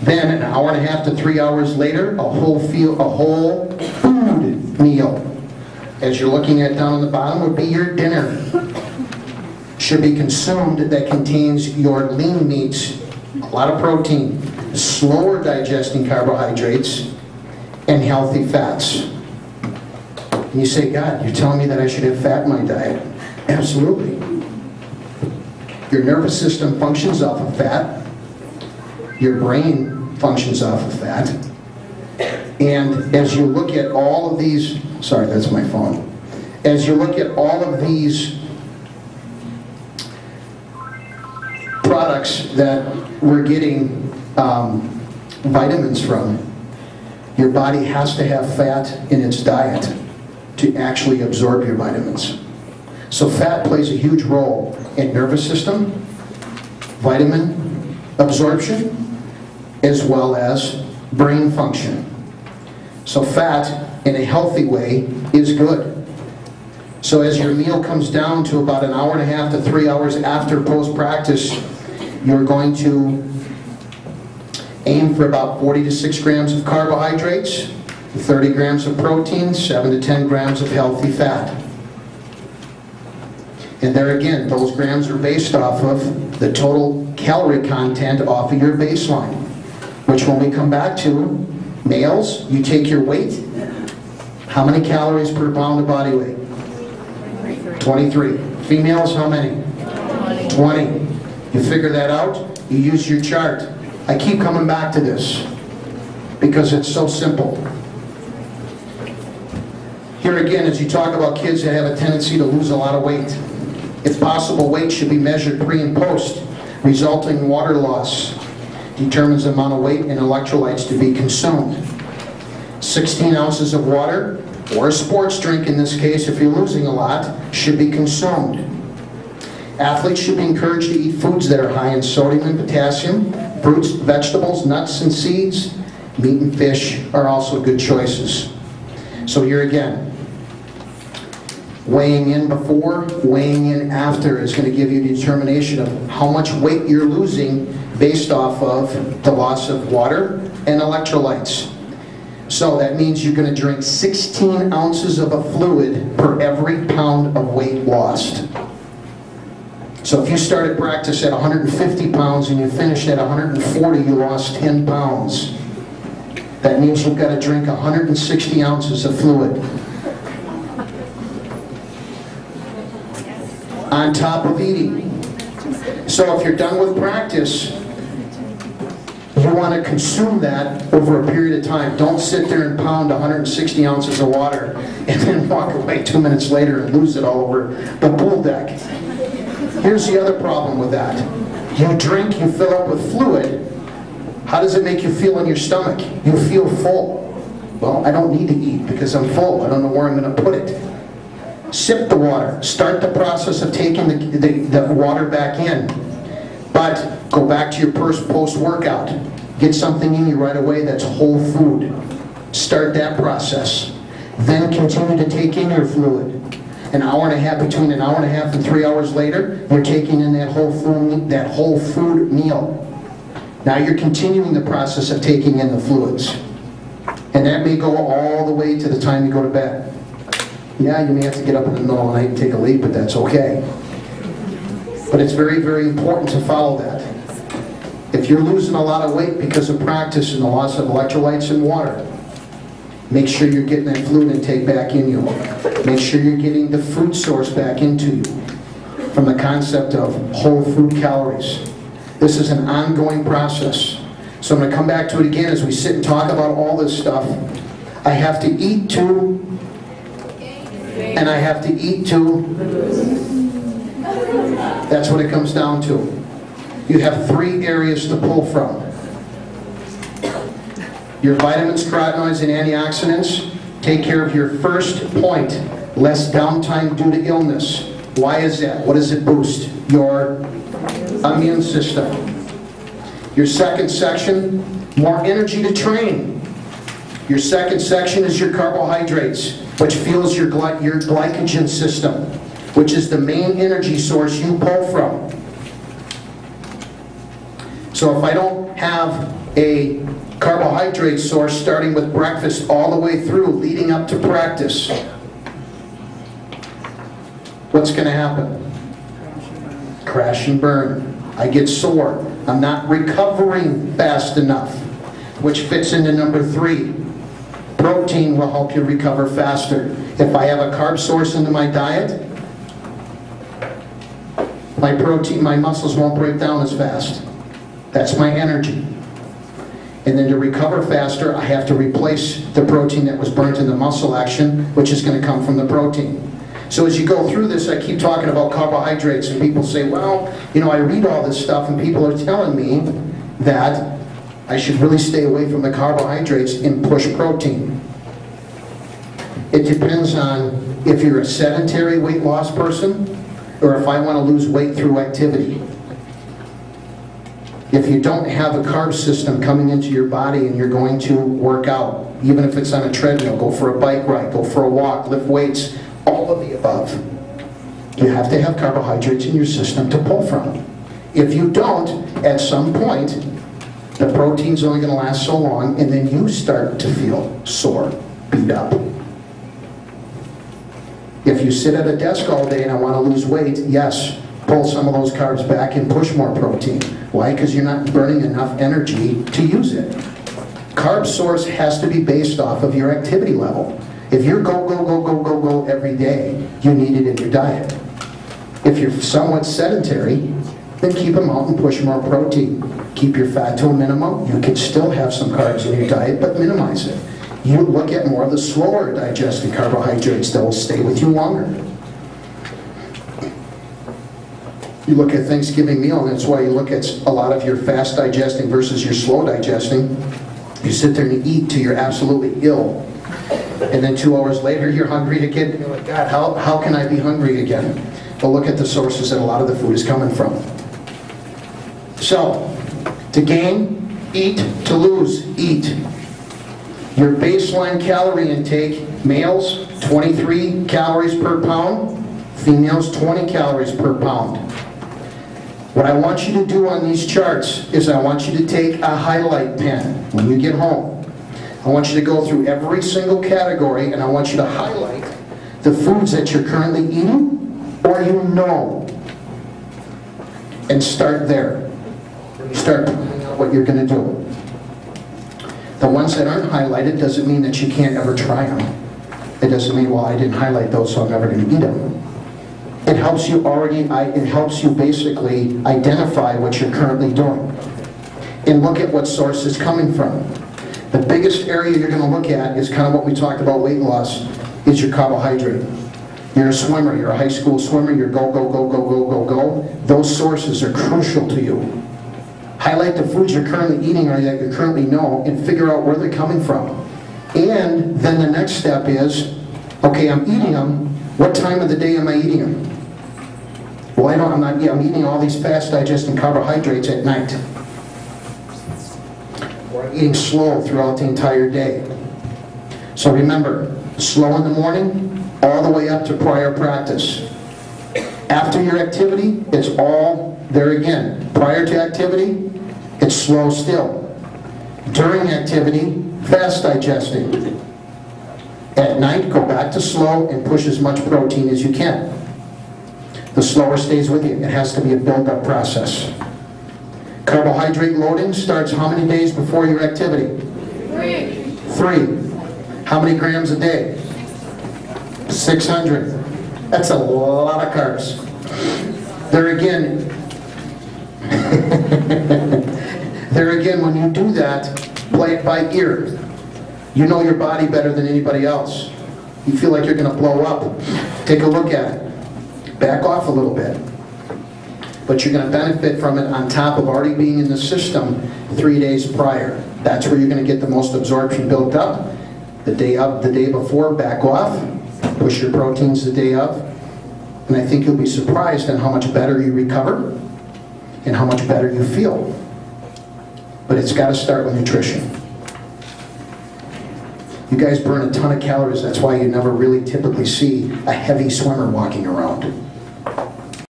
Then an hour and a half to 3 hours later, a whole food meal. As you're looking at down on the bottom would be your dinner. Should be consumed that contains your lean meats, a lot of protein, slower digesting carbohydrates, and healthy fats. And you say, God, you're telling me that I should have fat in my diet? Absolutely. Your nervous system functions off of fat. Your brain functions off of fat. And as you look at all of these, sorry, that's my phone. As you look at all of these products that we're getting vitamins from, your body has to have fat in its diet to actually absorb your vitamins. So fat plays a huge role in nervous system, vitamin absorption, as well as brain function. So fat, in a healthy way, is good. So as your meal comes down to about an hour and a half to 3 hours after post-practice, you're going to aim for about 40 to 6 grams of carbohydrates, 30 grams of protein, 7 to 10 grams of healthy fat. And there again, those grams are based off of the total calorie content off of your baseline, which when we come back to, males, you take your weight. How many calories per pound of body weight? 23. Females, how many? 20. You figure that out, you use your chart. I keep coming back to this because it's so simple. Here again, as you talk about kids that have a tendency to lose a lot of weight, if possible, weight should be measured pre and post. Resulting water loss determines the amount of weight and electrolytes to be consumed. 16 ounces of water, or a sports drink in this case if you're losing a lot, should be consumed. Athletes should be encouraged to eat foods that are high in sodium and potassium. Fruits, vegetables, nuts and seeds, meat and fish are also good choices. So here again, weighing in before, weighing in after is going to give you a determination of how much weight you're losing based off of the loss of water and electrolytes. So that means you're going to drink 16 ounces of a fluid per every pound of weight lost. So if you started practice at 150 pounds and you finished at 140, you lost 10 pounds. That means you've got to drink 160 ounces of fluid. On top of eating. So if you're done with practice, you want to consume that over a period of time. Don't sit there and pound 160 ounces of water and then walk away 2 minutes later and lose it all over the pool deck. Here's the other problem with that. You drink, you fill up with fluid. How does it make you feel in your stomach? You feel full. Well, I don't need to eat because I'm full. I don't know where I'm going to put it. Sip the water. Start the process of taking the water back in. But go back to your post-workout. Get something in you right away that's whole food. Start that process. Then continue to take in your fluid. An hour and a half, between an hour and a half and 3 hours later, you're taking in that whole food meal. Now you're continuing the process of taking in the fluids. And that may go all the way to the time you go to bed. Yeah, you may have to get up in the middle of the night and take a leak, but that's okay. But it's very, very important to follow that. If you're losing a lot of weight because of practice and the loss of electrolytes and water, make sure you're getting that fluid intake back in you. Make sure you're getting the food source back into you from the concept of whole food calories. This is an ongoing process. So I'm going to come back to it again as we sit and talk about all this stuff. I have to eat to, and I have to eat to. That's what it comes down to. You have 3 areas to pull from. Your vitamins, carotenoids, and antioxidants take care of your first point, less downtime due to illness. Why is that? What does it boost? Your immune system. Your second section, more energy to train. Your second section is your carbohydrates, which fuels your glycogen system, which is the main energy source you pull from. So if I don't have a carbohydrate source starting with breakfast all the way through, leading up to practice, what's going to happen? Crash and burn. I get sore. I'm not recovering fast enough, which fits into number 3. Protein will help you recover faster. If I have a carb source into my diet, my muscles won't break down as fast. That's my energy. And then to recover faster, I have to replace the protein that was burnt in the muscle action, which is going to come from the protein. So as you go through this, I keep talking about carbohydrates, and people say, well, you know, I read all this stuff, and people are telling me that I should really stay away from the carbohydrates and push protein. It depends on if you're a sedentary weight loss person, or if I want to lose weight through activity. If you don't have a carb system coming into your body and you're going to work out, even if it's on a treadmill, go for a bike ride, go for a walk, lift weights, all of the above, you have to have carbohydrates in your system to pull from. If you don't, at some point, the protein's only going to last so long, and then you start to feel sore, beat up. If you sit at a desk all day and I want to lose weight, yes, pull some of those carbs back and push more protein. Why? Because you're not burning enough energy to use it. Carb source has to be based off of your activity level. If you're go every day, you need it in your diet. If you're somewhat sedentary, then keep them out and push more protein. Keep your fat to a minimum. You can still have some carbs in your diet, but minimize it. You look at more of the slower digesting carbohydrates that will stay with you longer. You look at Thanksgiving meal, and that's why you look at a lot of your fast digesting versus your slow digesting. You sit there and you eat till you're absolutely ill. And then 2 hours later, you're hungry again. And you're like, God, how can I be hungry again? But look at the sources that a lot of the food is coming from. So, to gain, eat. To lose, eat. Your baseline calorie intake, males, 23 calories per pound. Females, 20 calories per pound. What I want you to do on these charts is I want you to take a highlight pen when you get home. I want you to go through every single category, and I want you to highlight the foods that you're currently eating or you know. And start there. Start planning out what you're going to do. The ones that aren't highlighted doesn't mean that you can't ever try them. It doesn't mean, well, I didn't highlight those, so I'm never going to eat them. It helps you basically identify what you're currently doing and look at what source it's coming from. The biggest area you're going to look at is kind of what we talked about weight loss, is your carbohydrate. You're a swimmer, you're a high school swimmer, you're go. Those sources are crucial to you. Highlight the foods you're currently eating or that you currently know and figure out where they're coming from. And then the next step is, okay, I'm eating them. What time of the day am I eating them? Well, I'm eating all these fast digesting carbohydrates at night. Or I'm eating slow throughout the entire day. So remember, slow in the morning, all the way up to prior practice. After your activity, it's all there again. Prior to activity, it's slow still. During activity, fast digesting. At night, go back to slow and push as much protein as you can. The slower stays with you. It has to be a build-up process. Carbohydrate loading starts how many days before your activity? 3. How many grams a day? 600. That's a lot of carbs. There again, when you do that, play it by ear. You know your body better than anybody else. You feel like you're going to blow up. Take a look at it. Back off a little bit. But you're going to benefit from it on top of already being in the system 3 days prior. That's where you're going to get the most absorption built up. The day before, back off. Push your proteins the day of. And I think you'll be surprised on how much better you recover and how much better you feel. But it's got to start with nutrition. You guys burn a ton of calories. That's why you never really typically see a heavy swimmer walking around.